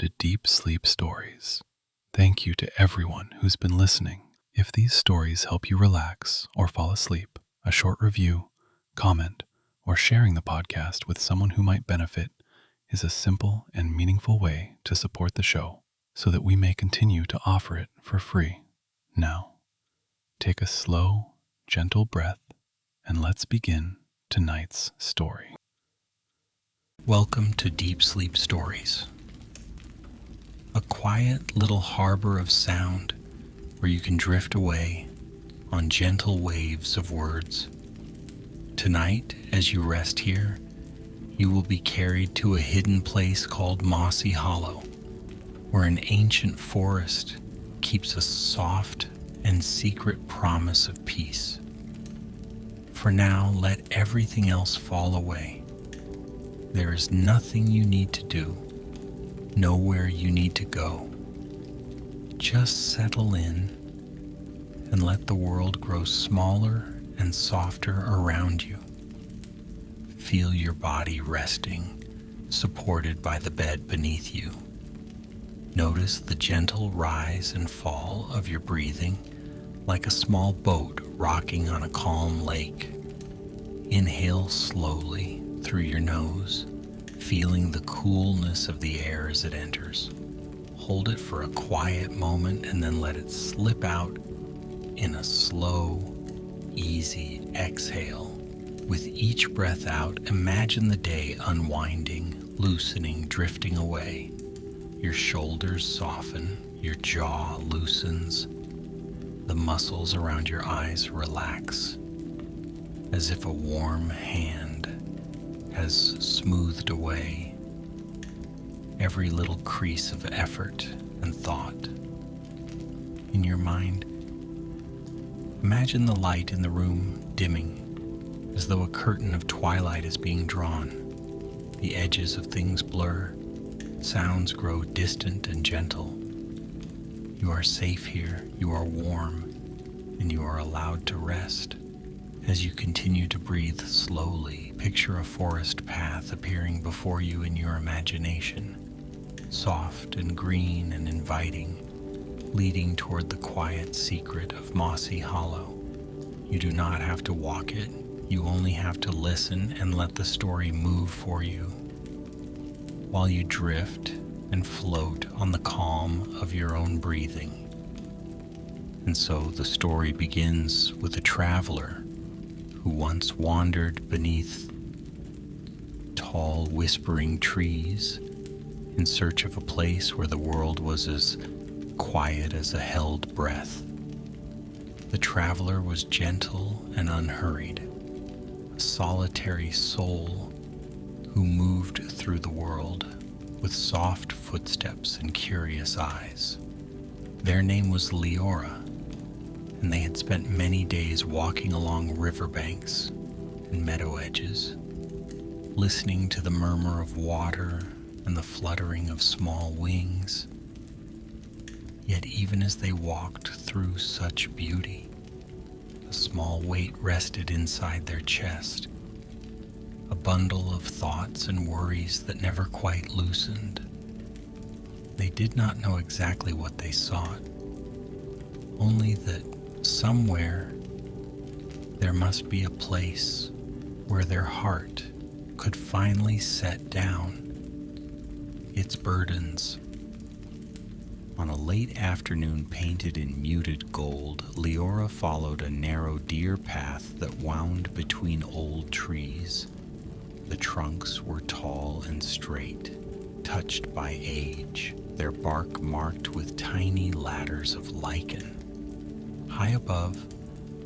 to Deep Sleep Stories. Thank you to everyone who's been listening. If these stories help you relax or fall asleep, a short review, comment, or sharing the podcast with someone who might benefit is a simple and meaningful way to support the show so that we may continue to offer it for free. Now, take a slow, gentle breath and let's begin tonight's story. Welcome to Deep Sleep Stories, a quiet little harbor of sound where you can drift away on gentle waves of words. Tonight, as you rest here, you will be carried to a hidden place called Mossy Hollow, where an ancient forest keeps a soft and secret promise of peace. For now, let everything else fall away. There is nothing you need to do, nowhere you need to go. Just settle in and let the world grow smaller and softer around you. Feel your body resting, supported by the bed beneath you. Notice the gentle rise and fall of your breathing, like a small boat rocking on a calm lake. Inhale slowly through your nose, feeling the coolness of the air as it enters. Hold it for a quiet moment and then let it slip out in a slow, easy exhale. With each breath out, imagine the day unwinding, loosening, drifting away. Your shoulders soften, your jaw loosens, the muscles around your eyes relax, as if a warm hand has smoothed away every little crease of effort and thought. In your mind, imagine the light in the room dimming, as though a curtain of twilight is being drawn. The edges of things blur, sounds grow distant and gentle. You are safe here, you are warm, and you are allowed to rest. As you continue to breathe slowly, picture a forest path appearing before you in your imagination, soft and green and inviting, leading toward the quiet secret of Mossy Hollow. You do not have to walk it, you only have to listen and let the story move for you, while you drift and float on the calm of your own breathing. And so the story begins with a traveler who once wandered beneath tall, whispering trees in search of a place where the world was as quiet as a held breath. The traveler was gentle and unhurried, a solitary soul who moved through the world with soft footsteps and curious eyes. Their name was Liora, and they had spent many days walking along riverbanks and meadow edges, listening to the murmur of water and the fluttering of small wings. Yet even as they walked through such beauty, a small weight rested inside their chest, a bundle of thoughts and worries that never quite loosened. They did not know exactly what they sought, only that somewhere there must be a place where their heart could finally set down its burdens. On a late afternoon painted in muted gold, Liora followed a narrow deer path that wound between old trees. The trunks were tall and straight, touched by age, their bark marked with tiny ladders of lichen. High above,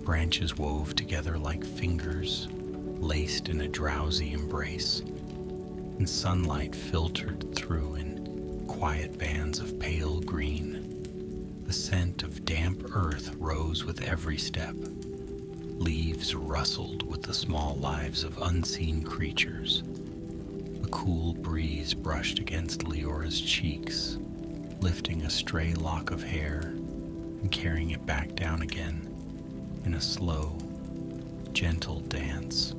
branches wove together like fingers, laced in a drowsy embrace, and sunlight filtered through in quiet bands of pale green. The scent of damp earth rose with every step. Leaves rustled with the small lives of unseen creatures. A cool breeze brushed against Leora's cheeks, lifting a stray lock of hair and carrying it back down again in a slow, gentle dance.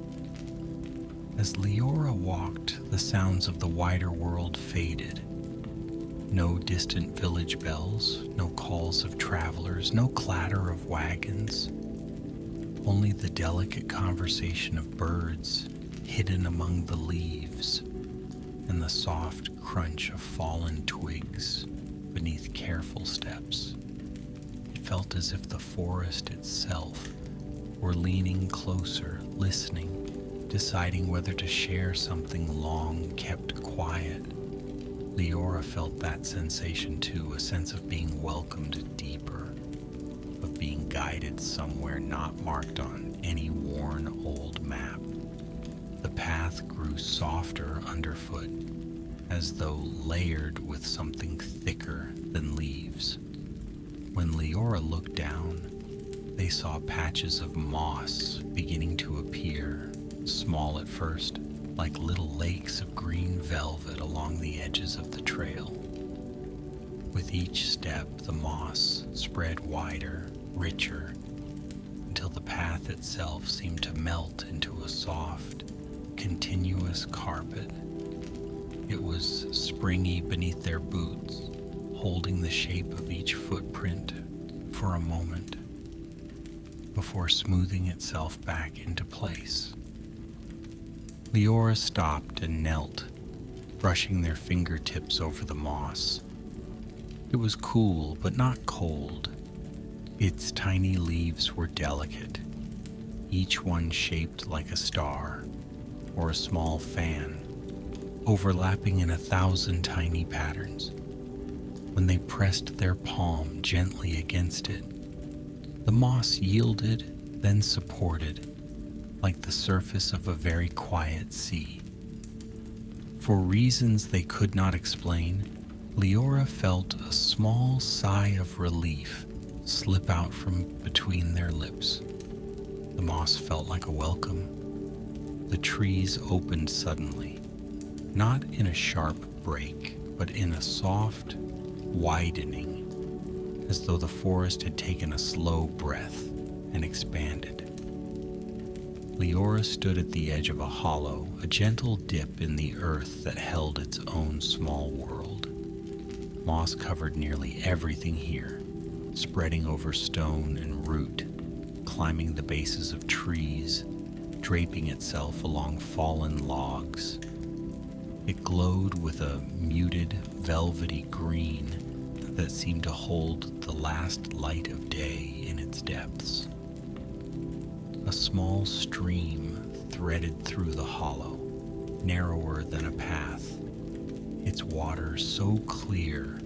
As Liora walked, the sounds of the wider world faded. No distant village bells, no calls of travelers, no clatter of wagons. Only the delicate conversation of birds hidden among the leaves and the soft crunch of fallen twigs beneath careful steps. It felt as if the forest itself were leaning closer, listening, deciding whether to share something long kept quiet. Liora felt that sensation too, a sense of being welcomed deeper, of being guided somewhere not marked on any worn old map. The path grew softer underfoot, as though layered with something thicker than leaves. When Liora looked down, they saw patches of moss beginning to appear, small at first, like little lakes of green velvet along the edges of the trail. With each step, the moss spread wider, richer, until the path itself seemed to melt into a soft, continuous carpet. It was springy beneath their boots, holding the shape of each footprint for a moment before smoothing itself back into place. Liora stopped and knelt, brushing their fingertips over the moss. It was cool, but not cold. Its tiny leaves were delicate, each one shaped like a star or a small fan, overlapping in 1,000 tiny patterns. When they pressed their palm gently against it, the moss yielded, then supported, like the surface of a very quiet sea. For reasons they could not explain, Liora felt a small sigh of relief slip out from between their lips. The moss felt like a welcome. The trees opened suddenly, not in a sharp break, but in a soft widening, as though the forest had taken a slow breath and expanded. Liora stood at the edge of a hollow, a gentle dip in the earth that held its own small world. Moss covered nearly everything here, spreading over stone and root, climbing the bases of trees, draping itself along fallen logs. It glowed with a muted, velvety green that seemed to hold the last light of day in its depths. A small stream threaded through the hollow, narrower than a path, its water so clear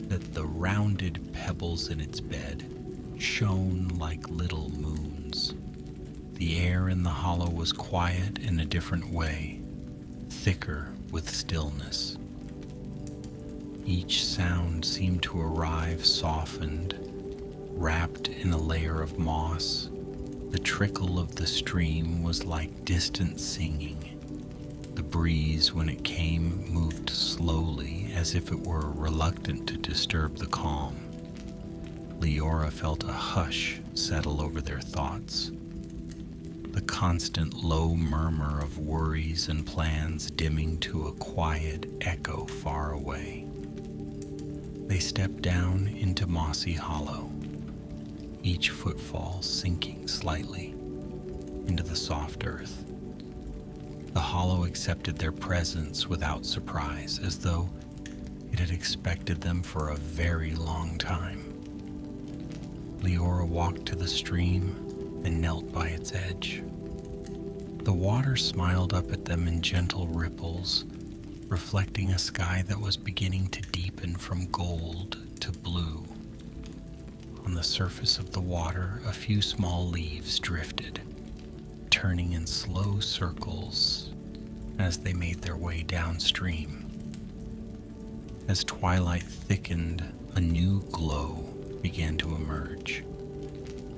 that the rounded pebbles in its bed shone like little moons. The air in the hollow was quiet in a different way, thicker with stillness. Each sound seemed to arrive softened, wrapped in a layer of moss. The trickle of the stream was like distant singing. The breeze, when it came, moved slowly, as if it were reluctant to disturb the calm. Liora felt a hush settle over their thoughts. The constant low murmur of worries and plans dimming to a quiet echo far away. They stepped down into Mossy Hollow, each footfall sinking slightly into the soft earth. The hollow accepted their presence without surprise, as though it had expected them for a very long time. Liora walked to the stream and knelt by its edge. The water smiled up at them in gentle ripples, reflecting a sky that was beginning to deepen from gold to blue. On the surface of the water, a few small leaves drifted, turning in slow circles as they made their way downstream. As twilight thickened, a new glow began to emerge.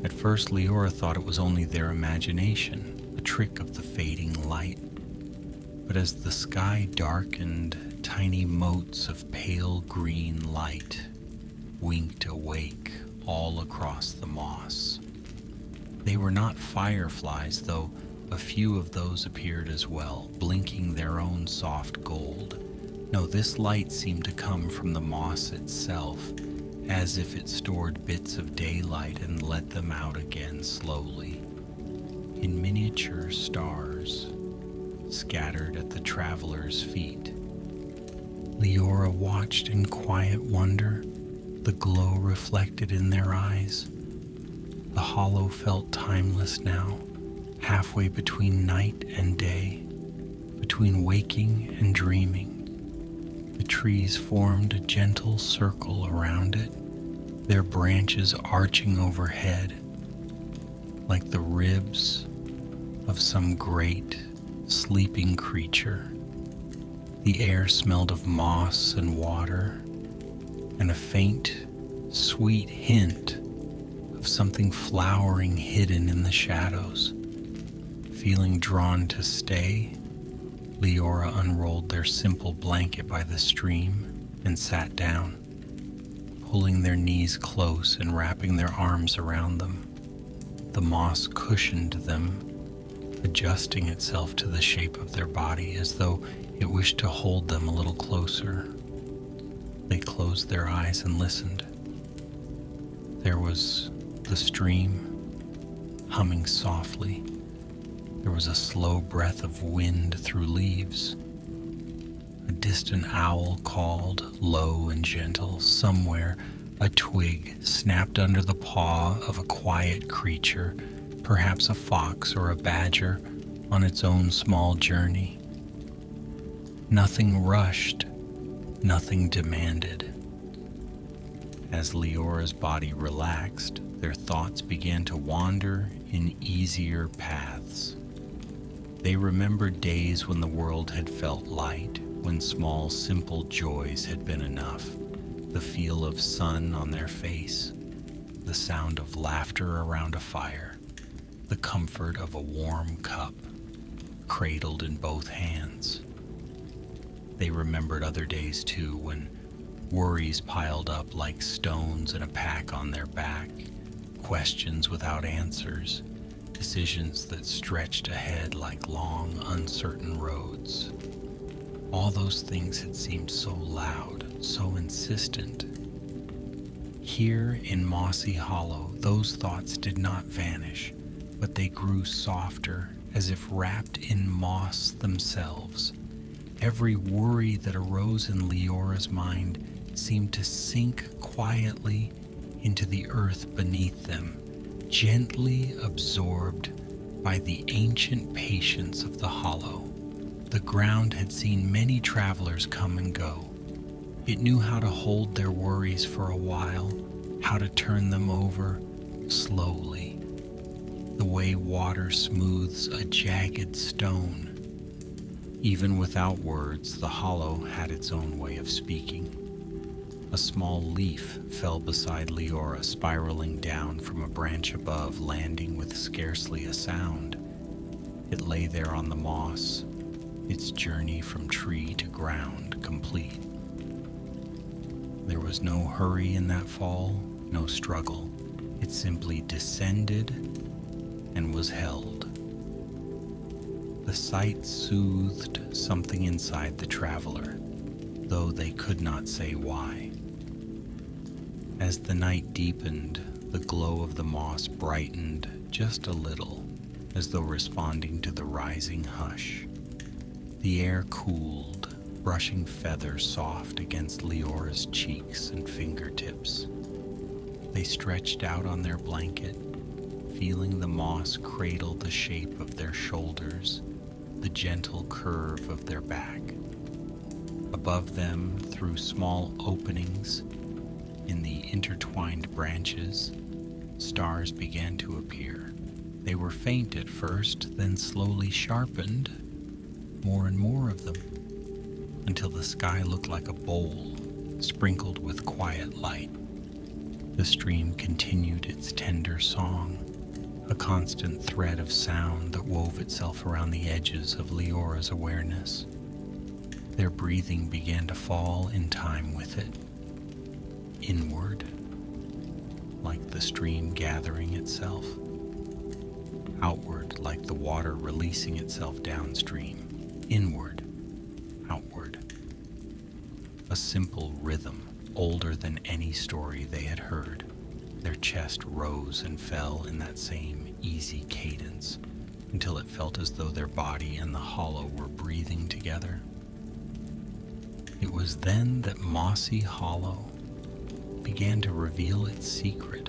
At first, Liora thought it was only their imagination, a trick of the fading light. But as the sky darkened, tiny motes of pale green light winked awake all across the moss. They were not fireflies, though a few of those appeared as well, blinking their own soft gold, No, this light seemed to come from the moss itself, as if it stored bits of daylight and let them out again slowly, in miniature stars scattered at the traveler's feet. Liora watched in quiet wonder, the glow reflected in their eyes. The hollow felt timeless now, halfway between night and day, between waking and dreaming. The trees formed a gentle circle around it, their branches arching overhead, like the ribs of some great sleeping creature. The air smelled of moss and water, and a faint, sweet hint of something flowering hidden in the shadows. Feeling drawn to stay, Liora unrolled their simple blanket by the stream and sat down, pulling their knees close and wrapping their arms around them. The moss cushioned them, adjusting itself to the shape of their body as though it wished to hold them a little closer. They closed their eyes and listened. There was the stream, humming softly. There was a slow breath of wind through leaves. A distant owl called, low and gentle. Somewhere, a twig snapped under the paw of a quiet creature, perhaps a fox or a badger, on its own small journey. Nothing rushed, nothing demanded. As Leora's body relaxed, their thoughts began to wander in easier paths. They remembered days when the world had felt light, when small, simple joys had been enough. The feel of sun on their face, the sound of laughter around a fire, the comfort of a warm cup, cradled in both hands. They remembered other days too, when worries piled up like stones in a pack on their back, questions without answers, decisions that stretched ahead like long, uncertain roads. All those things had seemed so loud, so insistent. Here in Mossy Hollow, those thoughts did not vanish, but they grew softer, as if wrapped in moss themselves. Every worry that arose in Leora's mind seemed to sink quietly into the earth beneath them, gently absorbed by the ancient patience of the hollow. The ground had seen many travelers come and go. It knew how to hold their worries for a while, how to turn them over slowly, the way water smooths a jagged stone. Even without words, the hollow had its own way of speaking. A small leaf fell beside Liora, spiraling down from a branch above, landing with scarcely a sound. It lay there on the moss, its journey from tree to ground complete. There was no hurry in that fall, no struggle. It simply descended and was held. The sight soothed something inside the traveler, though they could not say why. As the night deepened, the glow of the moss brightened just a little, as though responding to the rising hush. The air cooled, brushing feathers soft against Leora's cheeks and fingertips. They stretched out on their blanket, feeling the moss cradle the shape of their shoulders, the gentle curve of their back. Above them, through small openings in the intertwined branches, stars began to appear. They were faint at first, then slowly sharpened, more and more of them, until the sky looked like a bowl sprinkled with quiet light. The stream continued its tender song, a constant thread of sound that wove itself around the edges of Leora's awareness. Their breathing began to fall in time with it, inward, like the stream gathering itself, outward like the water releasing itself downstream, inward, outward. a simple rhythm older than any story they had heard. Their chest rose and fell in that same easy cadence until it felt as though their body and the hollow were breathing together. It was then that Mossy Hollow began to reveal its secret.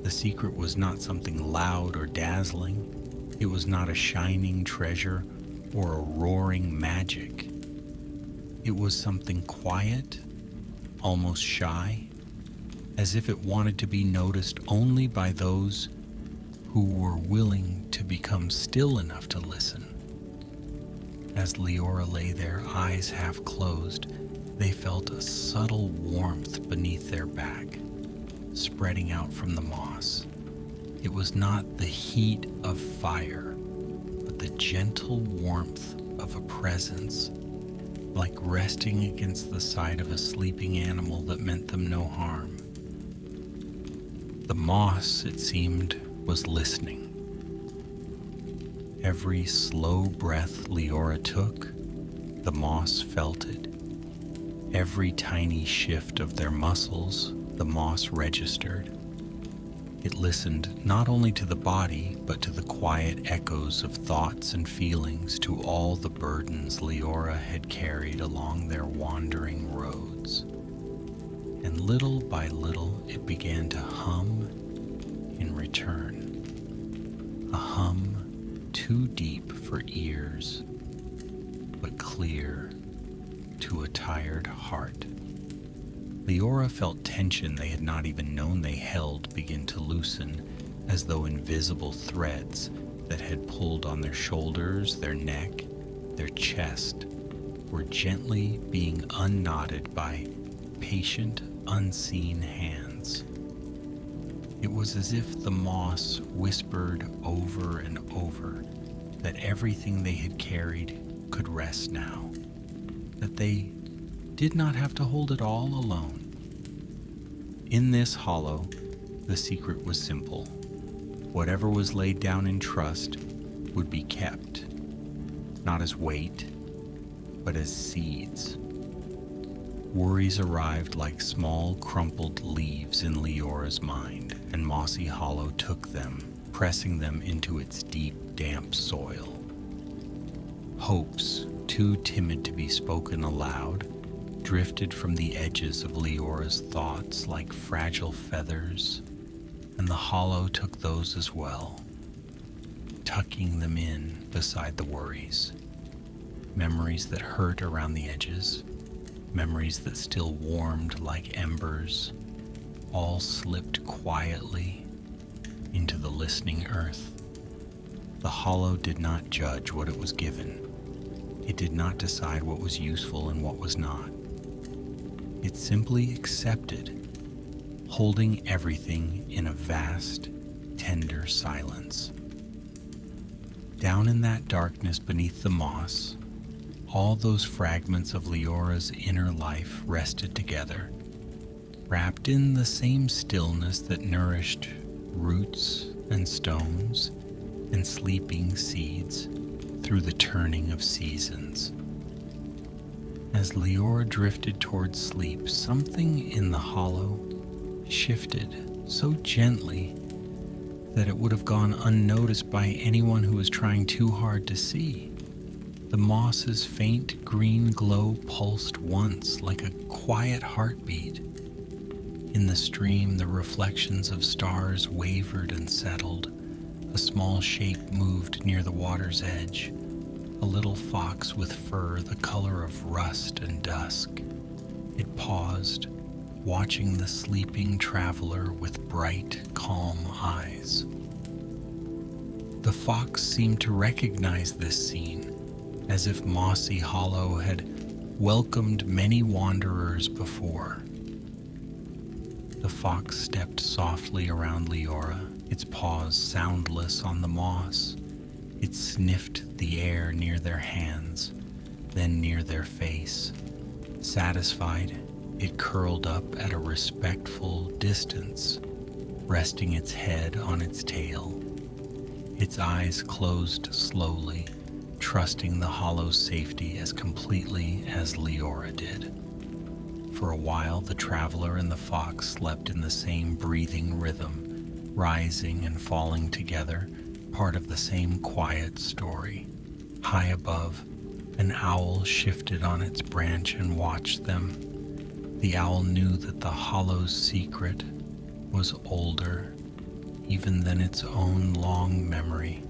The secret was not something loud or dazzling. It was not a shining treasure or a roaring magic. It was something quiet, almost shy, as if it wanted to be noticed only by those who were willing to become still enough to listen. As Liora lay there, eyes half closed, they felt a subtle warmth beneath their back, spreading out from the moss. It was not the heat of fire, but the gentle warmth of a presence, like resting against the side of a sleeping animal that meant them no harm. The moss, it seemed, was listening. Every slow breath Liora took, the moss felt it. Every tiny shift of their muscles, the moss registered. It listened not only to the body, but to the quiet echoes of thoughts and feelings, to all the burdens Liora had carried along their wandering roads. And little by little, it began to hum in return. A hum too deep for ears, but clear to a tired heart. Liora felt tension they had not even known they held begin to loosen, as though invisible threads that had pulled on their shoulders, their neck, their chest, were gently being unknotted by patient, unseen hands. It was as if the moss whispered over and over that everything they had carried could rest now, that they did not have to hold it all alone. In this hollow, the secret was simple. Whatever was laid down in trust would be kept, not as weight, but as seeds. Worries arrived like small, crumpled leaves in Liora's mind, and Mossy Hollow took them, pressing them into its deep, damp soil. Hopes, too timid to be spoken aloud, drifted from the edges of Liora's thoughts like fragile feathers, and the hollow took those as well, tucking them in beside the worries. Memories that hurt around the edges, memories that still warmed like embers, all slipped quietly into the listening earth. The hollow did not judge what it was given. It did not decide what was useful and what was not. It simply accepted, holding everything in a vast, tender silence. Down in that darkness beneath the moss, all those fragments of Liora's inner life rested together, wrapped in the same stillness that nourished roots and stones and sleeping seeds through the turning of seasons. As Liora drifted towards sleep, something in the hollow shifted so gently that it would have gone unnoticed by anyone who was trying too hard to see. The moss's faint green glow pulsed once like a quiet heartbeat. In the stream, the reflections of stars wavered and settled. A small shape moved near the water's edge, a little fox with fur the color of rust and dusk. It paused, watching the sleeping traveler with bright, calm eyes. The fox seemed to recognize this scene, as if Mossy Hollow had welcomed many wanderers before. The fox stepped softly around Liora, its paws soundless on the moss. It sniffed the air near their hands, then near their face. Satisfied, it curled up at a respectful distance, resting its head on its tail. Its eyes closed slowly, trusting the hollow's safety as completely as Liora did. For a while, the traveler and the fox slept in the same breathing rhythm, rising and falling together, part of the same quiet story. High above, an owl shifted on its branch and watched them. The owl knew that the hollow's secret was older even than its own long memory.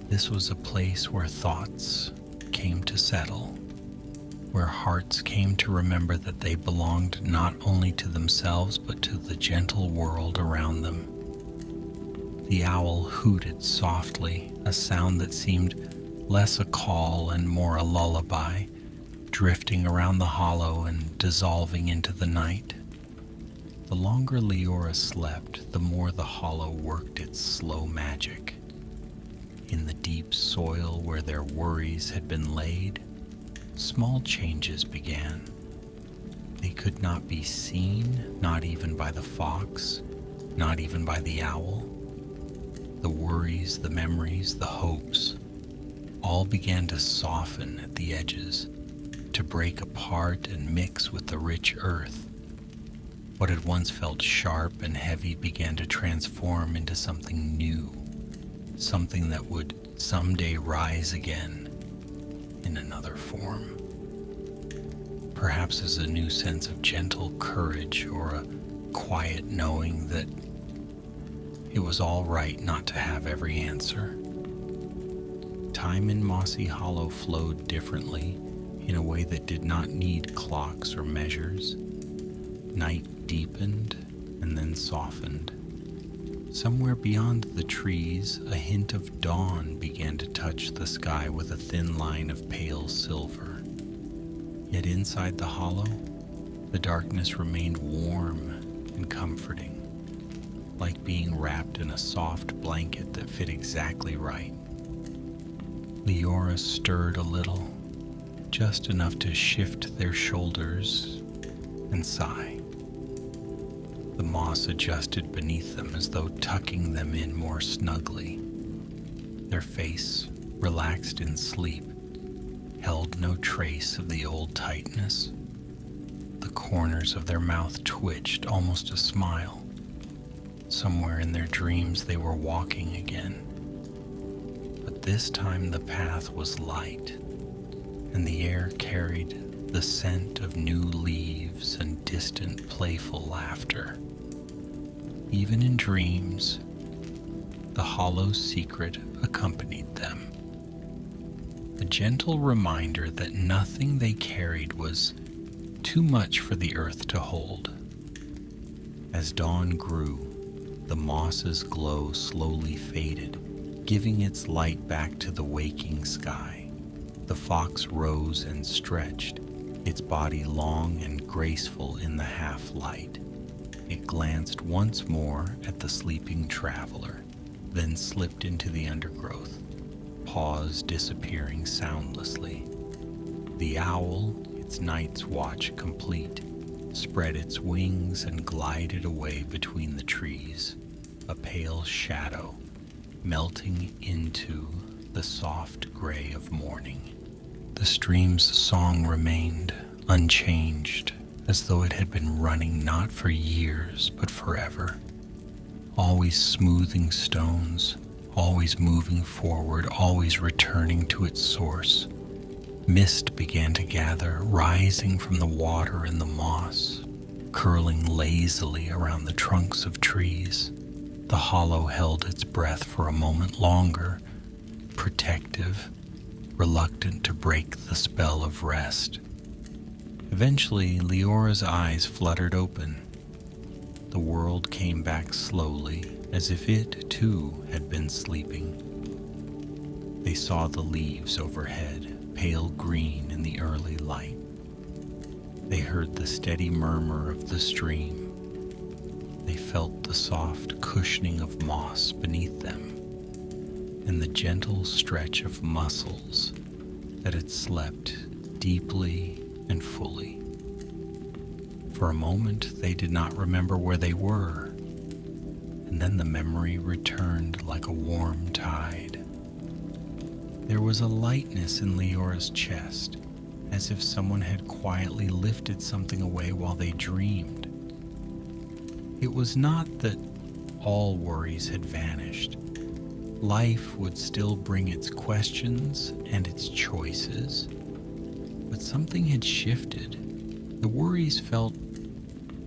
This was a place where thoughts came to settle, where hearts came to remember that they belonged not only to themselves but to the gentle world around them. The owl hooted softly, a sound that seemed less a call and more a lullaby, drifting around the hollow and dissolving into the night. The longer Liora slept, the more the hollow worked its slow magic. In the deep soil where their worries had been laid, small changes began. They could not be seen, not even by the fox, not even by the owl. The worries, the memories, the hopes, all began to soften at the edges, to break apart and mix with the rich earth. What had once felt sharp and heavy began to transform into something new, something that would someday rise again in another form. Perhaps as a new sense of gentle courage or a quiet knowing that it was all right not to have every answer. Time in Mossy Hollow flowed differently, in a way that did not need clocks or measures. Night deepened and then softened. Somewhere beyond the trees, a hint of dawn began to touch the sky with a thin line of pale silver. Yet inside the hollow, the darkness remained warm and comforting, like being wrapped in a soft blanket that fit exactly right. Liora stirred a little, just enough to shift their shoulders and sigh. The moss adjusted beneath them as though tucking them in more snugly. Their face, relaxed in sleep, held no trace of the old tightness. The corners of their mouth twitched, almost a smile. Somewhere in their dreams they were walking again. But this time the path was light, and the air carried the scent of new leaves and distant playful laughter. Even in dreams, the hollow's secret accompanied them. A gentle reminder that nothing they carried was too much for the earth to hold. As dawn grew, the moss's glow slowly faded, giving its light back to the waking sky. The fox rose and stretched, its body long and graceful in the half-light. It glanced once more at the sleeping traveler, then slipped into the undergrowth, paws disappearing soundlessly. The owl, its night's watch complete, spread its wings and glided away between the trees, a pale shadow, melting into the soft gray of morning. The stream's song remained unchanged, as though it had been running not for years, but forever, always smoothing stones, always moving forward, always returning to its source. Mist began to gather, rising from the water and the moss, curling lazily around the trunks of trees. The hollow held its breath for a moment longer, protective, reluctant to break the spell of rest. Eventually, Liora's eyes fluttered open. The world came back slowly, as if it, too, had been sleeping. They saw the leaves overhead, pale green in the early light. They heard the steady murmur of the stream. They felt the soft cushioning of moss beneath them, and the gentle stretch of muscles that had slept deeply and fully. For a moment, they did not remember where they were, and then the memory returned like a warm tide. There was a lightness in Leora's chest, as if someone had quietly lifted something away while they dreamed. It was not that all worries had vanished. Life would still bring its questions and its choices, but something had shifted. The worries felt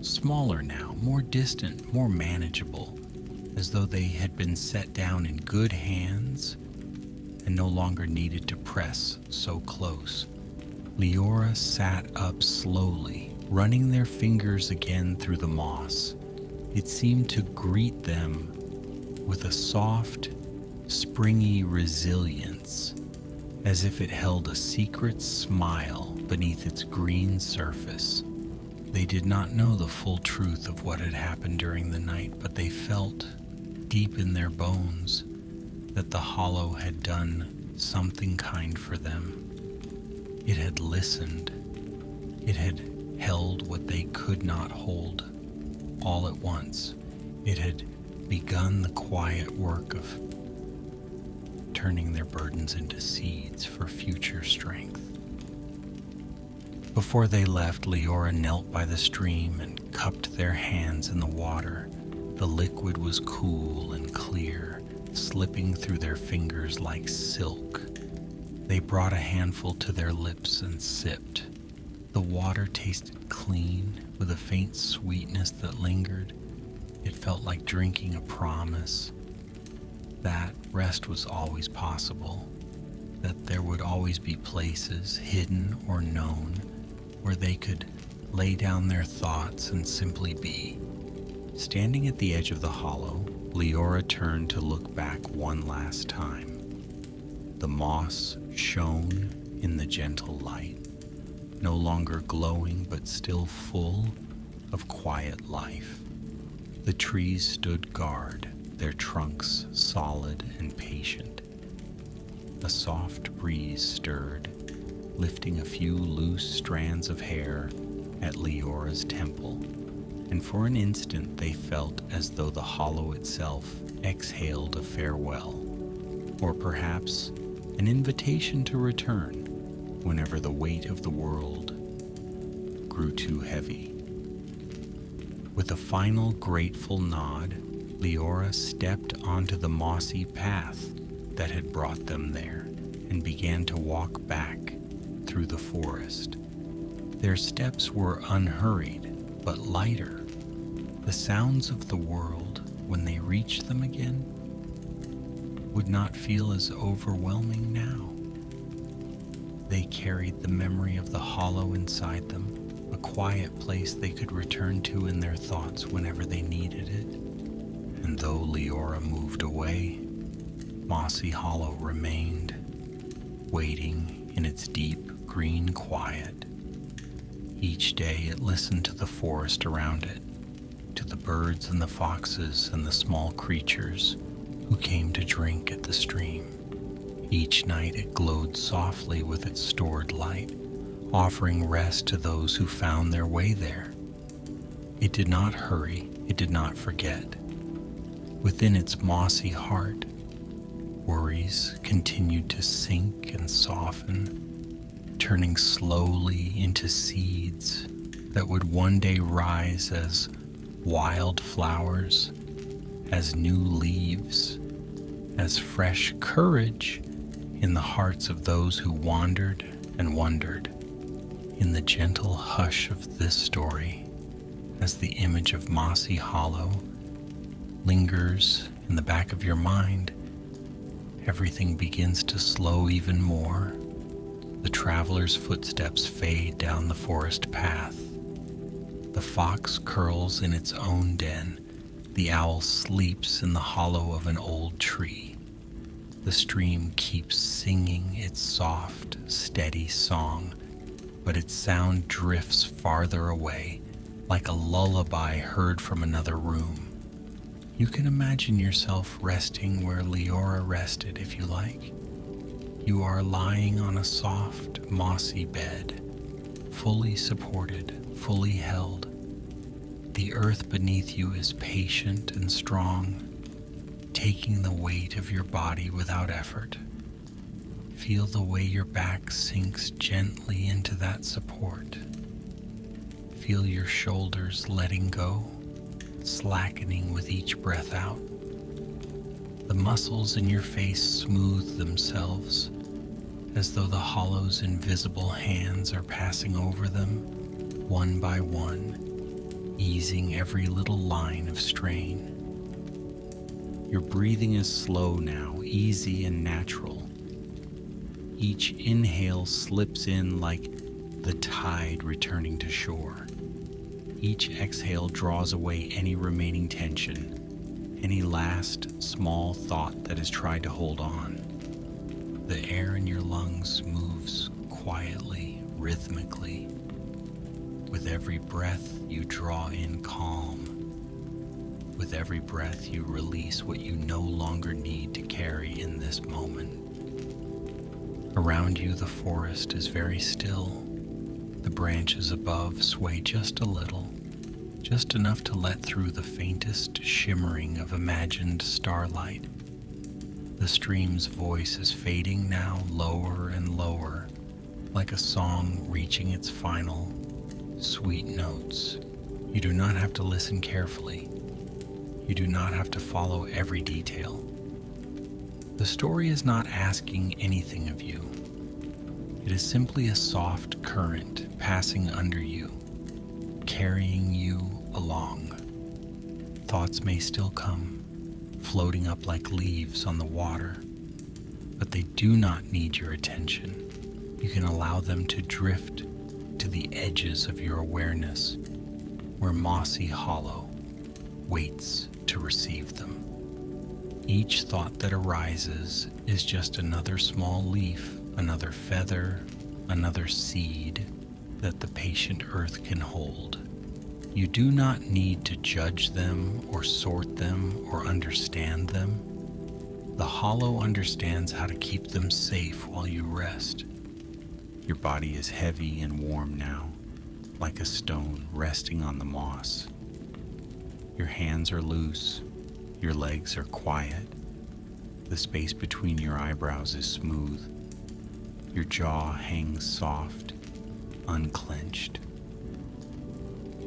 smaller now, more distant, more manageable, as though they had been set down in good hands and no longer needed to press so close. Liora sat up slowly, running their fingers again through the moss. It seemed to greet them with a soft, springy resilience, as if it held a secret smile beneath its green surface. They did not know the full truth of what had happened during the night, but they felt deep in their bones that the hollow had done something kind for them. It had listened. It had held what they could not hold all at once. It had begun the quiet work of turning their burdens into seeds for future strength. Before they left, Liora knelt by the stream and cupped their hands in the water. The liquid was cool and clear, slipping through their fingers like silk. They brought a handful to their lips and sipped. The water tasted clean, with a faint sweetness that lingered. It felt like drinking a promise that rest was always possible, that there would always be places, hidden or known, where they could lay down their thoughts and simply be. Standing at the edge of the hollow, Liora turned to look back one last time. The moss shone in the gentle light, no longer glowing but still full of quiet life. The trees stood guard, their trunks solid and patient. A soft breeze stirred, lifting a few loose strands of hair at Leora's temple, and for an instant they felt as though the hollow itself exhaled a farewell, or perhaps an invitation to return whenever the weight of the world grew too heavy. With a final grateful nod, Liora stepped onto the mossy path that had brought them there and began to walk back through the forest. Their steps were unhurried, but lighter. The sounds of the world, when they reached them again, would not feel as overwhelming now. They carried the memory of the hollow inside them, a quiet place they could return to in their thoughts whenever they needed it. And though Liora moved away, Mossy Hollow remained, waiting in its deep green quiet. Each day it listened to the forest around it, to the birds and the foxes and the small creatures who came to drink at the stream. Each night it glowed softly with its stored light, offering rest to those who found their way there. It did not hurry, it did not forget. Within its mossy heart, worries continued to sink and soften, turning slowly into seeds that would one day rise as wild flowers, as new leaves, as fresh courage in the hearts of those who wandered and wondered. In the gentle hush of this story, as the image of Mossy Hollow lingers in the back of your mind, everything begins to slow even more. The traveler's footsteps fade down the forest path. The fox curls in its own den. The owl sleeps in the hollow of an old tree. The stream keeps singing its soft, steady song, but its sound drifts farther away, like a lullaby heard from another room. You can imagine yourself resting where Liora rested if you like. You are lying on a soft, mossy bed, fully supported, fully held. The earth beneath you is patient and strong, taking the weight of your body without effort. Feel the way your back sinks gently into that support. Feel your shoulders letting go, slackening with each breath out. The muscles in your face smooth themselves as though the hollow's invisible hands are passing over them, one by one, easing every little line of strain. Your breathing is slow now, easy and natural. Each inhale slips in like the tide returning to shore. Each exhale draws away any remaining tension, any last small thought that has tried to hold on. The air in your lungs moves quietly, rhythmically. With every breath, you draw in calm. With every breath, you release what you no longer need to carry in this moment. Around you, the forest is very still. The branches above sway just a little, just enough to let through the faintest shimmering of imagined starlight. The stream's voice is fading now, lower and lower, like a song reaching its final, sweet notes. You do not have to listen carefully. You do not have to follow every detail. The story is not asking anything of you. It is simply a soft current passing under you, carrying you along. Thoughts may still come, floating up like leaves on the water, but they do not need your attention. You can allow them to drift to the edges of your awareness, where Mossy Hollow waits to receive them. Each thought that arises is just another small leaf, another feather, another seed that the patient earth can hold. You do not need to judge them or sort them or understand them. The hollow understands how to keep them safe while you rest. Your body is heavy and warm now, like a stone resting on the moss. Your hands are loose, your legs are quiet. The space between your eyebrows is smooth. Your jaw hangs soft, unclenched.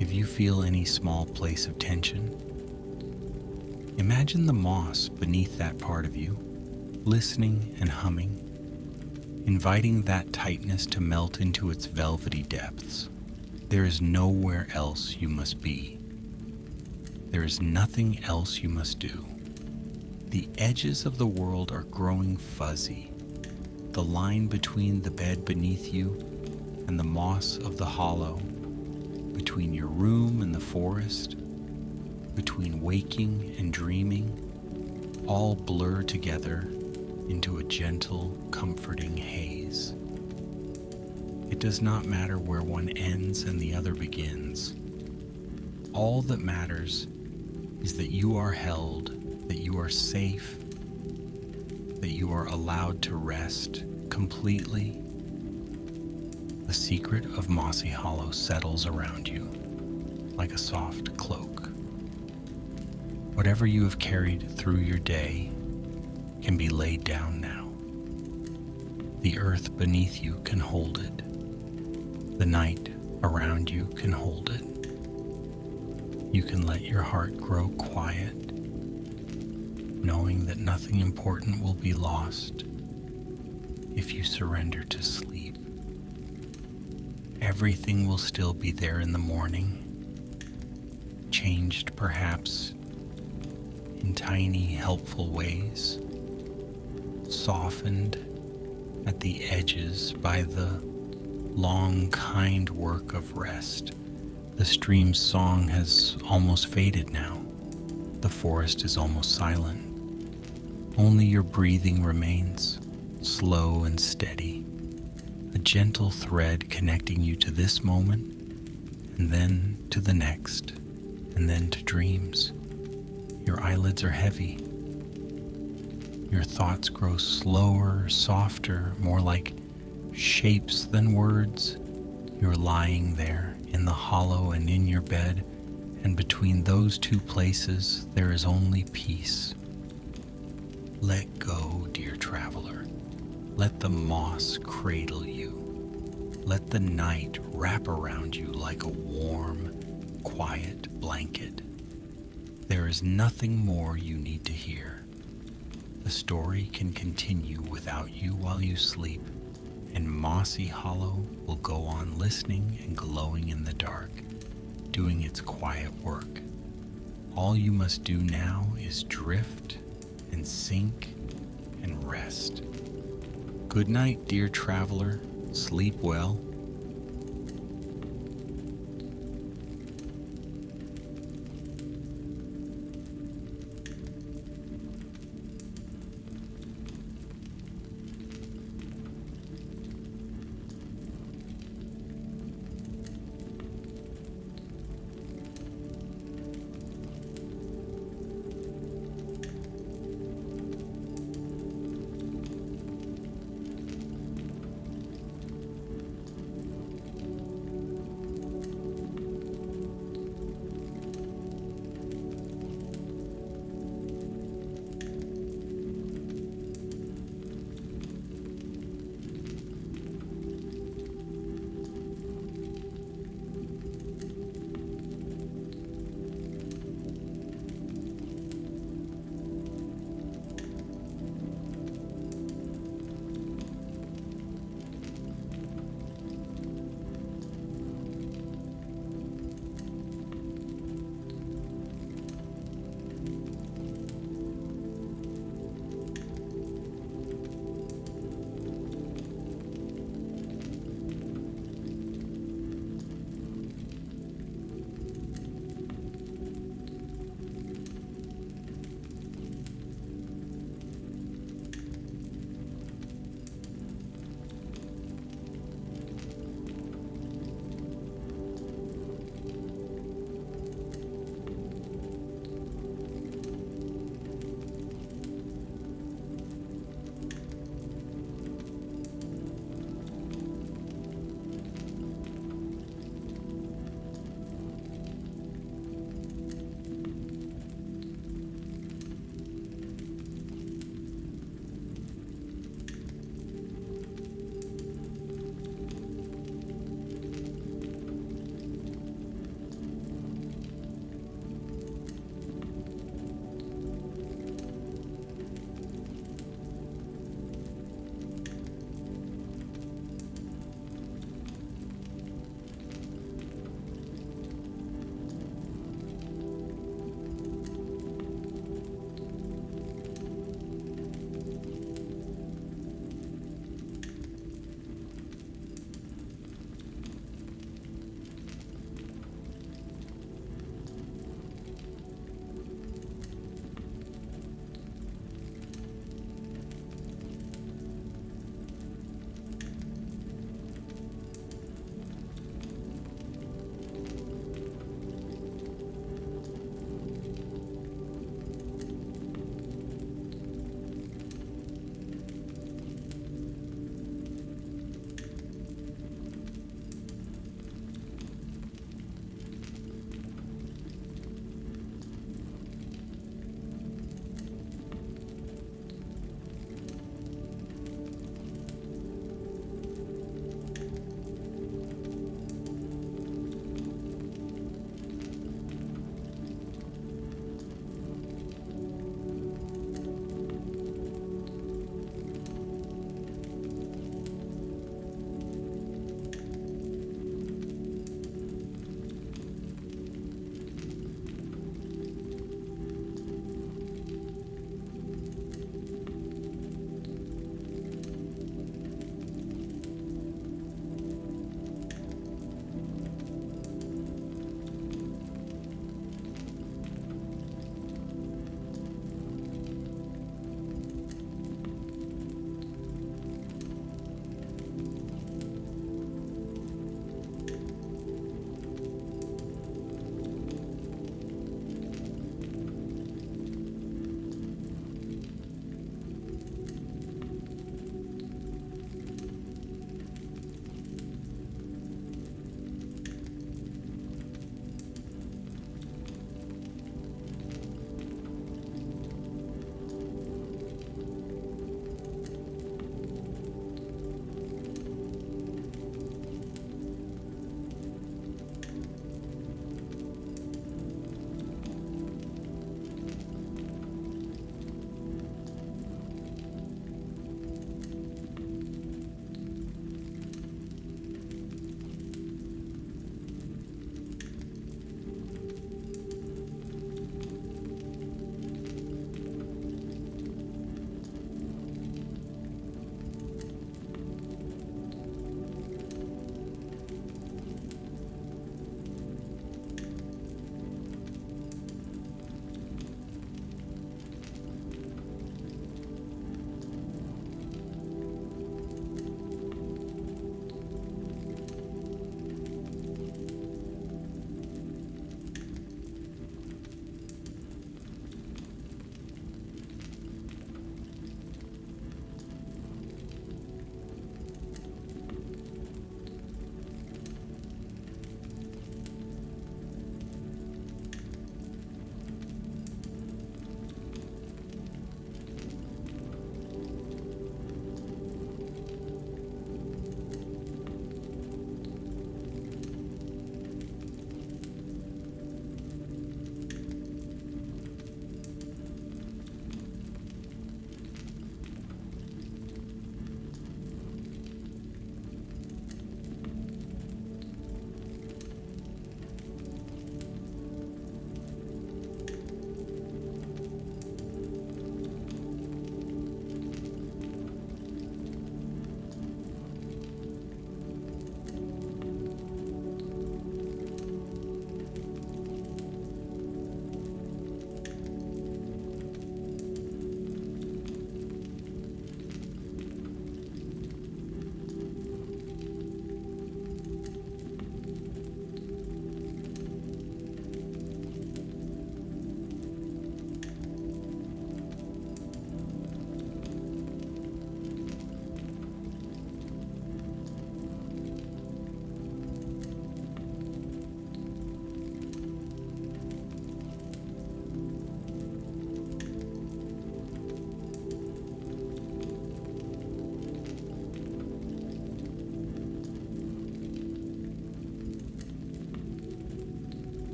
If you feel any small place of tension, imagine the moss beneath that part of you, listening and humming, inviting that tightness to melt into its velvety depths. There is nowhere else you must be. There is nothing else you must do. The edges of the world are growing fuzzy. The line between the bed beneath you and the moss of the hollow, between your room and the forest, between waking and dreaming, all blur together into a gentle, comforting haze. It does not matter where one ends and the other begins. All that matters is that you are held, that you are safe, that you are allowed to rest completely. The secret of Mossy Hollow settles around you like a soft cloak. Whatever you have carried through your day can be laid down now. The earth beneath you can hold it. The night around you can hold it. You can let your heart grow quiet, knowing that nothing important will be lost if you surrender to sleep. Everything will still be there in the morning, changed perhaps in tiny, helpful ways, softened at the edges by the long, kind work of rest. The stream's song has almost faded now. The forest is almost silent. Only your breathing remains, slow and steady, a gentle thread connecting you to this moment, and then to the next, and then to dreams. Your eyelids are heavy. Your thoughts grow slower, softer, more like shapes than words. You're lying there in the hollow and in your bed, and between those two places there is only peace. Let go, dear traveler. Let the moss cradle you. Let the night wrap around you like a warm, quiet blanket. There is nothing more you need to hear. The story can continue without you while you sleep, and Mossy Hollow will go on listening and glowing in the dark, doing its quiet work. All you must do now is drift and sink and rest. Good night, dear traveler. Sleep well.